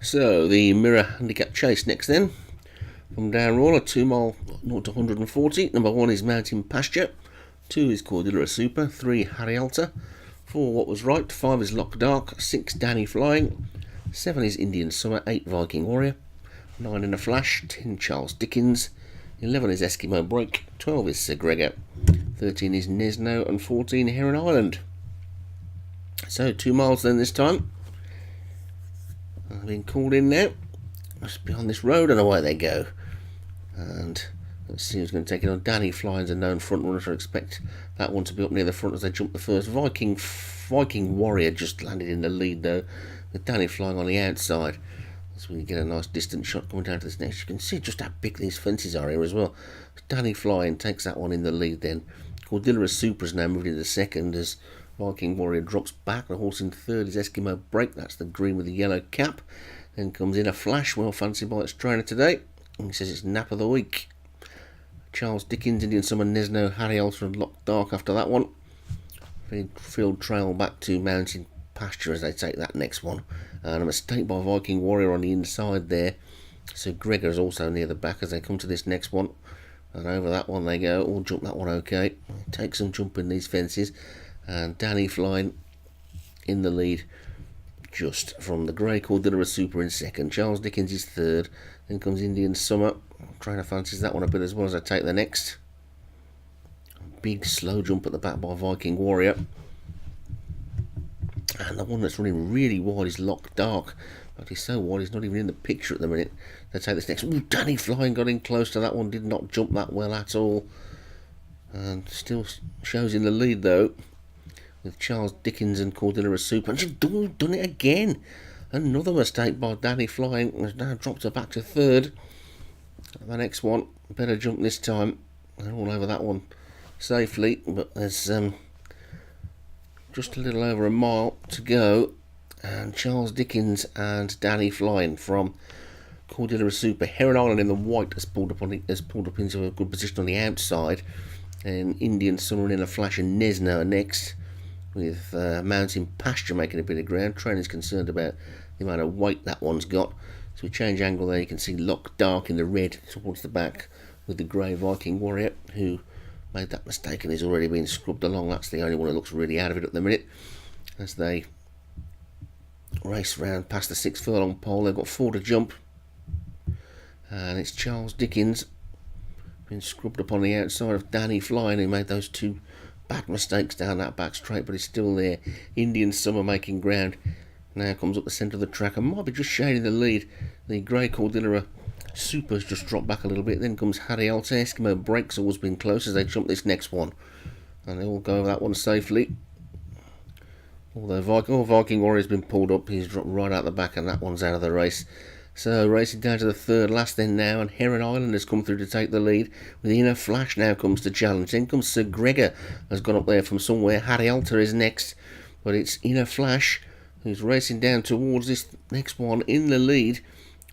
So the mirror handicap chase next then. From down roller, 2 mile 0 to 140. Number 1 is Mountain Pasture. 2 is Cordillera Super. 3 Harry Alta. 4 What Was Right. 5 is Lock Dark. 6 Danny Flying. 7 is Indian Summer. 8 Viking Warrior. 9 In a Flash. 10 Charles Dickens. 11 is Eskimo Break. 12 is Sir Gregor. 13 is Nesno. And 14 Heron Island. So 2 miles then this time. I've been called in now. Just behind this road, and away they go. And let's see who's going to take it on. Danny Flying's a known front runner, so I expect that one to be up near the front as they jump the first. Viking Warrior just landed in the lead though, with Danny Flying on the outside. So we get a nice distant shot coming down to this next. You can see just how big these fences are here as well. Danny Flying takes that one in the lead then. Cordillera Super has now moved into second as Viking Warrior drops back. The horse in third is Eskimo Break. That's the green with the yellow cap. Then comes In a Flash, well fancied by its trainer today. And he says it's Nap of the Week. Charles Dickens, Indian Summer, Nesno, Harry Alter and Lock Dark after that one. Field trail back to Mountain Pasture as they take that next one. And a mistake by Viking Warrior on the inside there. So Gregor is also near the back as they come to this next one. And over that one they go. All jump that one okay. Take some jump in these fences. And Danny Flying in the lead just from the grey Cordillera Super in second. Charles Dickens is third. Then comes Indian Summer. Trainer fancies that one a bit as well as I take the next. Big slow jump at the back by Viking Warrior. And the one that's running really wide is Lock Dark. But he's so wide he's not even in the picture at the minute. They take this next. Ooh, Danny Flying got in close to that one. Did not jump that well at all. And still shows in the lead though, with Charles Dickens and Cordillera Super. And she's done it again. Another mistake by Danny Flying. Has now dropped her back to third. The next one, better jump this time. They're all over that one safely, but there's just a little over a mile to go. And Charles Dickens and Danny Flying from Cordillera Super. Heron Island in the white has pulled up into a good position on the outside. And Indian Summer In a Flash and Nesno are next, with Mountain Pasture making a bit of ground. Trainer's concerned about the amount of weight that one's got. So we change angle there, you can see Lock Dark in the red towards the back with the grey Viking Warrior, who made that mistake and is already being scrubbed along. That's the only one who looks really out of it at the minute as they race round past the 6 furlong pole. They've got 4 to jump, and it's Charles Dickens been scrubbed up on the outside of Danny Flying, who made those 2 bad mistakes down that back straight, but he's still there. Indian Summer making ground. Now comes up the centre of the track and might be just shading the lead. The grey Cordillera Super's just dropped back a little bit. Then comes Harry Alta. Eskimo Break's always been close as they jump this next one. And they all go over that one safely. Although Viking Warrior's been pulled up, he's dropped right out the back and that one's out of the race. So racing down to the third last then now, and Heron Island has come through to take the lead. With In a Flash now comes to challenge. Then comes Sir Gregor, has gone up there from somewhere. Harry Alta is next, but it's In a Flash who's racing down towards this next one in the lead,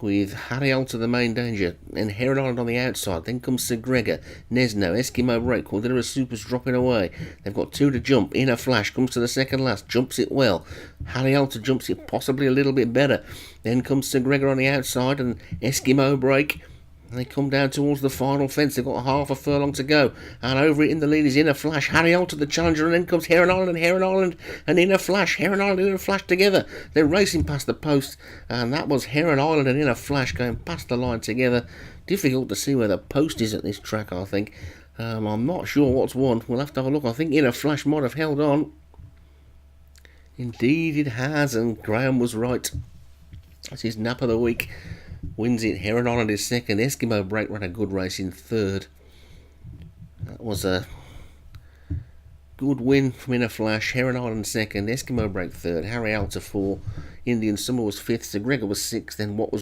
with Harry Alta the main danger, and Heron Island on the outside. Then comes Sir Gregor, Nesno, Eskimo Break, Cordillera Super's dropping away. They've got 2 to jump. In a Flash comes to the second last, jumps it well. Harry Alta jumps it possibly a little bit better. Then comes Sir Gregor on the outside and Eskimo Break. And they come down towards the final fence. They've got half a furlong to go. And over it in the lead is In a Flash. Harry Alta the challenger. And then comes Heron Island and In a Flash. Heron Island and In a Flash together. They're racing past the post. And that was Heron Island and In a Flash going past the line together. Difficult to see where the post is at this track, I think. I'm not sure what's won. We'll have to have a look. I think In a Flash might have held on. Indeed it has. And Graham was right. That's his Nap of the Week. Wins it. Heron Island is second. Eskimo Break ran a good race in third. That was a good win from In a Flash. Heron Island second. Eskimo Break third. Harry Alta 4. Indian Summer was 5th. Sir Gregor was 6th. Then What Was